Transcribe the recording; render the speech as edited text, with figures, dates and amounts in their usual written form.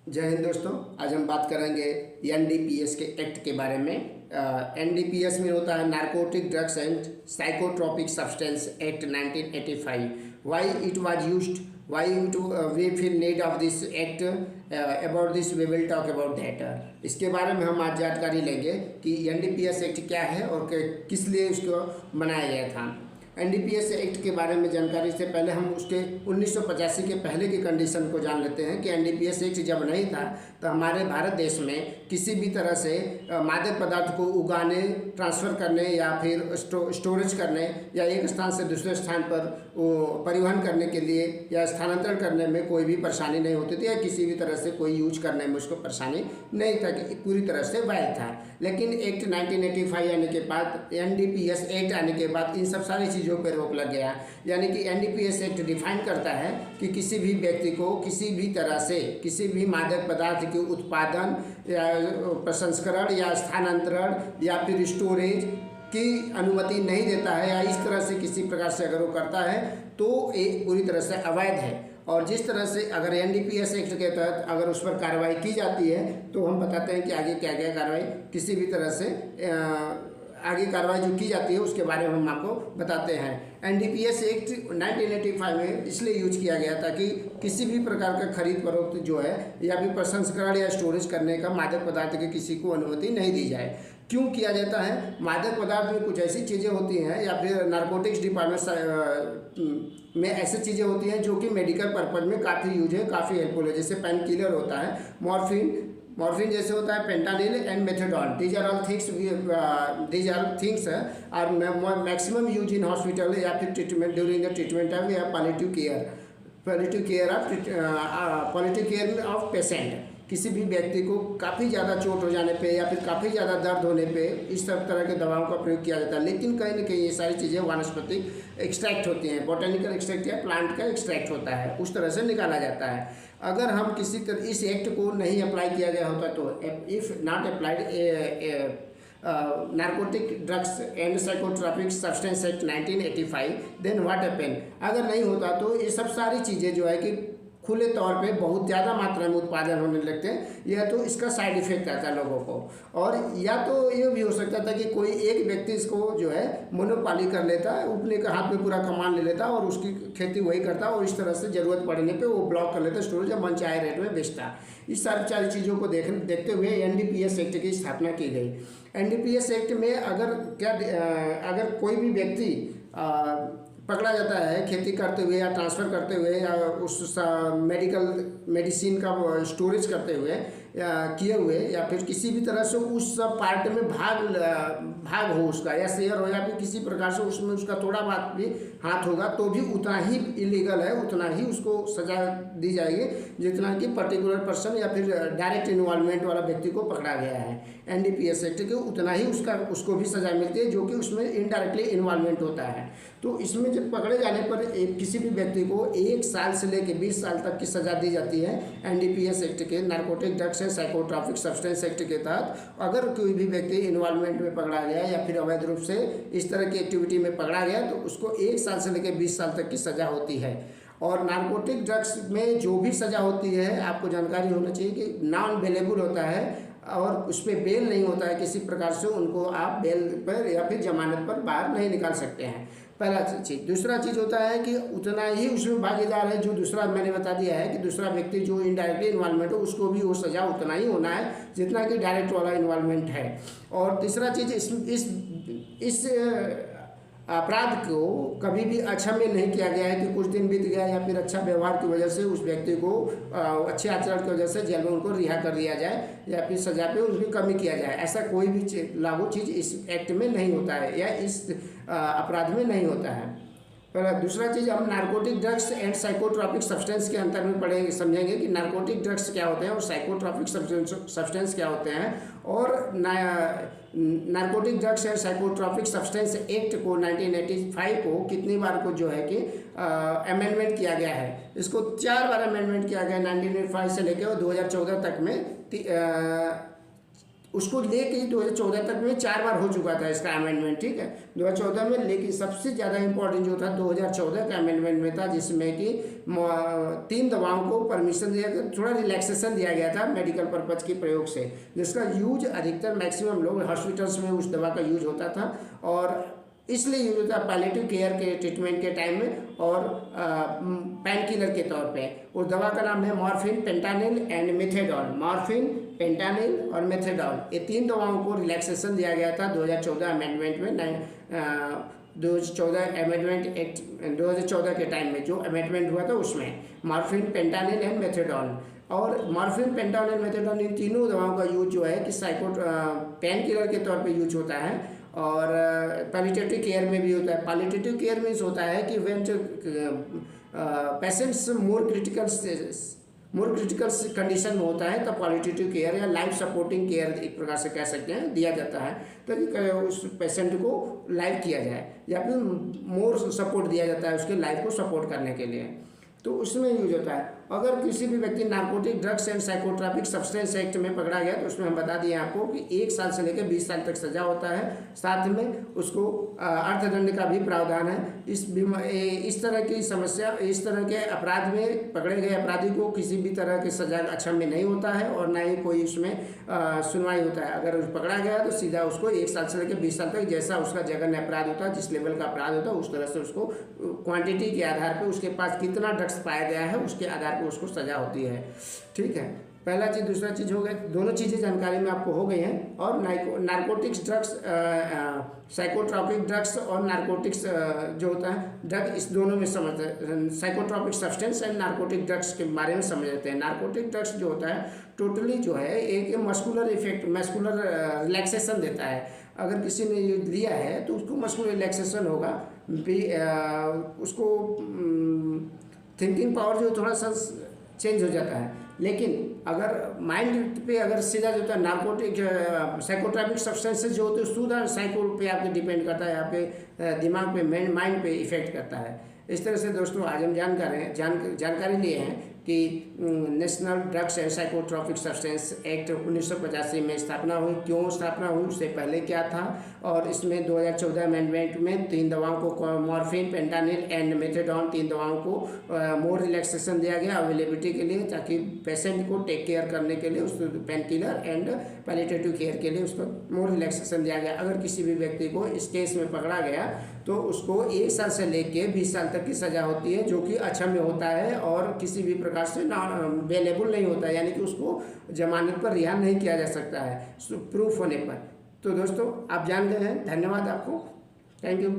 जय हिंद दोस्तों। आज हम बात करेंगे एनडीपीएस के एक्ट के बारे में। एनडीपीएस में होता है narcotic drugs and psychotropic substance act 1985। Why it was used, why it we feel need of this act, about this we will talk about that. इसके बारे में हम आज जानकारी लेंगे कि एनडीपीएस एक्ट क्या है और किस लिए इसको बनाया गया था। एनडीपीएस एक्ट के बारे में जानकारी से पहले हम उसके 1985 के पहले की कंडीशन को जान लेते हैं कि एनडीपीएस एक्ट जब नहीं था तो हमारे भारत देश में किसी भी तरह से मादक पदार्थ को उगाने, ट्रांसफ़र करने या फिर स्टोरेज करने या एक स्थान से दूसरे स्थान पर परिवहन करने के लिए या स्थानांतरण करने में कोई भी परेशानी नहीं होती थी या किसी भी तरह से कोई यूज करने में उसको परेशानी नहीं था, कि पूरी तरह से वैध था। लेकिन एक्ट 1985 आने के बाद, एनडीपीएस एक्ट आने के बाद इन सब सारी चीज़ों पर रोक लग गया। यानी कि एनडीपीएस एक्ट डिफाइन करता है कि किसी भी व्यक्ति को किसी भी तरह से किसी भी मादक पदार्थ के उत्पादन या प्रसंस्करण या स्थानांतरण या फिर स्टोरेज की अनुमति नहीं देता है, या इस तरह से किसी प्रकार से अगर वो करता है तो ये पूरी तरह से अवैध है। और जिस तरह से अगर एनडीपीएस एक्ट के तहत अगर उस पर कार्रवाई की जाती है तो हम बताते हैं कि आगे क्या क्या कार्रवाई किसी भी तरह से आगे कार्रवाई जो की जाती है उसके बारे में हम आपको बताते हैं। एनडीपीएस एक्ट 1985 में इसलिए यूज किया गया ताकि किसी भी प्रकार का खरीद फरोख्त जो है या फिर प्रसंस्करण या स्टोरेज करने का मादक पदार्थ की किसी को अनुमति नहीं दी जाए। क्यों किया जाता है? मादक पदार्थ में कुछ ऐसी चीज़ें होती हैं या फिर नारकोटिक्स डिपार्टमेंट में ऐसी चीज़ें होती हैं जो कि मेडिकल पर्पज़ में काफ़ी यूज है, काफ़ी हेल्पफुल है। जैसे पेन किलर होता है, मॉर्फिन जैसे होता है, fentanyl and methadone. These are all things are maximum use in hospital या फिर treatment during the treatment of या पॉलिटिव केयर ऑफ पेशेंट। किसी भी व्यक्ति को काफ़ी ज़्यादा चोट हो जाने पे या फिर काफ़ी ज़्यादा दर्द होने पे इस सब तरह के दवाओं का प्रयोग किया जाता है। लेकिन कहीं न कहीं ये सारी चीज़ें वानस्पतिक एक्सट्रैक्ट होती हैं, बॉटेनिकल एक्सट्रैक्ट या प्लांट का एक्सट्रैक्ट होता है, उस तरह से निकाला जाता है। अगर हम किसी तरह इस एक्ट को नहीं अप्लाई किया गया होता तो if not applied narcotic drugs and psychotropic substance act 1985 then what happen, अगर नहीं होता तो ये सब सारी चीज़ें जो है कि खुले तौर पे बहुत ज़्यादा मात्रा में उत्पादन होने लगते हैं, या तो इसका साइड इफेक्ट आता है लोगों को, और या तो ये भी हो सकता था कि कोई एक व्यक्ति इसको जो है मोनोपाली कर लेता है, अपने के हाथ में पूरा कमान ले लेता और उसकी खेती वही करता और इस तरह से ज़रूरत पड़ने पे वो ब्लॉक कर लेता स्टोरेज या मनचाहे रेट में बेचता। इस सारी चीज़ों को देखते हुए एनडीपीएस एक्ट की स्थापना की गई। एनडीपीएस एक्ट में अगर कोई भी व्यक्ति पकड़ा जाता है खेती करते हुए या ट्रांसफ़र करते हुए या उस मेडिसिन का स्टोरेज करते हुए या किए हुए या फिर किसी भी तरह से उस पार्ट में भाग हो उसका या शेयर हो या फिर किसी प्रकार से उसमें उसका थोड़ा बहुत भी हाथ होगा तो भी उतना ही इलीगल है, उतना ही उसको सज़ा दी जाएगी जितना कि पर्टिकुलर पर्सन या फिर डायरेक्ट इन्वॉल्वमेंट वाला व्यक्ति को पकड़ा गया है। एनडीपीएस एक्ट के उतना ही उसको भी सज़ा मिलती है जो कि उसमें इनडायरेक्टली इन्वॉल्वमेंट होता है। तो इसमें जब पकड़े जाने पर किसी भी व्यक्ति को 1 साल से लेकर 20 साल तक की सज़ा दी जाती है। एनडीपीएस एक्ट के narcotic drugs and psychotropic substance act के तहत अगर कोई भी व्यक्ति इन्वॉल्वमेंट में पकड़ा गया या फिर अवैध रूप से इस तरह की एक्टिविटी में पकड़ा गया तो उसको 1 साल से लेकर 20 साल तक की सज़ा होती है। और नारकोटिक ड्रग्स में जो भी सज़ा होती है आपको जानकारी होना चाहिए कि नॉन बेलेबल होता है और उस पर बेल नहीं होता है, किसी प्रकार से उनको आप बेल पर या फिर जमानत पर बाहर नहीं निकाल सकते हैं, पहला चीज़। दूसरा चीज़ होता है कि उतना ही उसमें भागीदार है जो दूसरा मैंने बता दिया है कि दूसरा व्यक्ति जो इनडायरेक्टली इन्वॉल्वमेंट हो उसको भी वो सज़ा उतना ही होना है जितना कि डायरेक्ट वाला इन्वॉल्वमेंट है। और तीसरा चीज़ इस अपराध को कभी भी अक्षम्य नहीं किया गया है कि कुछ दिन बीत गया या फिर अच्छा व्यवहार की वजह से उस व्यक्ति को अच्छे आचरण की वजह से जेल में उनको रिहा कर दिया जाए या फिर सजा पे उसकी कमी किया जाए, ऐसा कोई भी लागू चीज़ इस एक्ट में नहीं होता है या इस अपराध में नहीं होता है। पहला। दूसरा चीज़ हम narcotic drugs and psychotropic substance के अंतर में समझेंगे कि नारकोटिक ड्रग्स क्या होते हैं और साइकोट्रोपिक सब्सटेंस क्या होते हैं। और narcotic drugs and psychotropic substance act को 1985 को कितनी बार को जो है कि अमेंडमेंट किया गया है, इसको 4 बार अमेंडमेंट किया गया 1985 से लेकर 2014 तक में उसको लेके 2014 तक में 4 बार हो चुका था इसका अमेंडमेंट, ठीक है, 2014 में। लेकिन सबसे ज़्यादा इम्पोर्टेंट जो था 2014 का अमेंडमेंट में था, जिसमें कि 3 दवाओं को परमिशन दिया गया, थोड़ा रिलैक्सेशन दिया गया था मेडिकल पर्पज के प्रयोग से, जिसका यूज अधिकतर मैक्सिमम लोग हॉस्पिटल्स में उस दवा का यूज होता था, और इसलिए यूज होता है पैलिएटिव केयर के ट्रीटमेंट के टाइम में, और पेन किलर के तौर पे। उस दवा का नाम है मॉर्फिन, पेंटानिल एंड मेथेडॉल। मॉर्फिन, पेंटानिल और मेथेडॉल, ये 3 दवाओं को रिलैक्सेशन दिया गया था 2014 अमेंडमेंट में। 2014 अमेंडमेंट एक्ट 2014 के टाइम में जो अमेंडमेंट हुआ था उसमें मॉर्फिन, पेंटानिल एंड मेथेडॉल। और मॉर्फिन, पेंटानिल, मेथेडॉल, इन तीनों दवाओं का यूज जो है कि पेन किलर के तौर पे यूज होता है, और पैलिएटिव केयर में भी होता है। पैलिएटिव केयर मीन्स होता है कि when patients more critical condition में होता है, तब पैलिएटिव केयर या लाइफ सपोर्टिंग केयर एक प्रकार से कह सकते हैं दिया जाता है, ताकि उस पेशेंट को लाइव किया जाए, या फिर मोर सपोर्ट दिया जाता है उसके लाइफ को सपोर्ट करने के लिए, तो उसमें यूज होता है। अगर किसी भी व्यक्ति narcotic drugs and psychotropic substance act में पकड़ा गया, तो उसमें हम बता दिए आपको कि 1 साल से लेकर 20 साल तक सजा होता है, साथ में उसको अर्थदंड का भी प्रावधान है। इस तरह की समस्या, इस तरह के अपराध में पकड़े गए अपराधी को किसी भी तरह की सजा अक्षम्य नहीं होता है, और ना ही कोई उसमें सुनवाई होता है। अगर पकड़ा गया तो सीधा उसको 1 साल से लेकर 20 साल तक, जैसा उसका जघन्य अपराध होता है, जिस लेवल का अपराध होता है, उस तरह से उसको क्वांटिटी के आधार पर, उसके पास कितना ड्रग्स पाया गया है उसके आधार पर उसको सजा होती है, ठीक है। पहला चीज़। दूसरा चीज़ हो गया, दोनों चीज़ें जानकारी में आपको हो गई हैं। और नारकोटिक्स ड्रग्स, साइकोट्रॉपिक ड्रग्स और नारकोटिक्स जो होता है ड्रग, इस दोनों में समझते हैं। Psychotropic substance and narcotic drugs के बारे में समझ लेते हैं। नारकोटिक ड्रग्स जो होता है टोटली जो है एक मस्कुलर इफेक्ट, मस्कुलर रिलैक्सेशन देता है। अगर किसी ने ये लिया है तो उसको मस्कुलर रिलैक्सेशन होगा, उसको थिंकिंग पावर जो थोड़ा सा चेंज हो जाता है। लेकिन अगर माइंड पे अगर सीधा जो होता है नार्कोटिक साइकोट्रॉपिक सब्सटेंसेस जो होते हैं सीधा साइको पे आपके डिपेंड करता है, आपके दिमाग पे, माइंड पे इफेक्ट करता है। इस तरह से दोस्तों आज हम जानकारी लिए हैं कि national drugs and psychotropic substance act 1985 में स्थापना हुई। क्यों स्थापना हुई, उससे पहले क्या था, और इसमें 2014 अमेंडमेंट में 3 दवाओं को, मॉर्फिन, पेंटानिल एंड मेथेडॉन, 3 दवाओं को मोर रिलैक्सेशन दिया गया अवेलेबिलिटी के लिए, ताकि पेशेंट को टेक केयर करने के लिए, उसको pain killer and palliative care के लिए उसको मोर रिलैक्सेशन दिया गया। अगर किसी भी व्यक्ति को इस केस में पकड़ा गया तो उसको 1 साल से लेकर 20 साल तक की सजा होती है, जो कि अक्षम्य होता है और किसी भी प्रकार से अवेलेबल नहीं होता है, यानी कि उसको जमानत पर रिहा नहीं किया जा सकता है प्रूफ होने पर। तो दोस्तों आप जान गए हैं, धन्यवाद आपको, थैंक यू।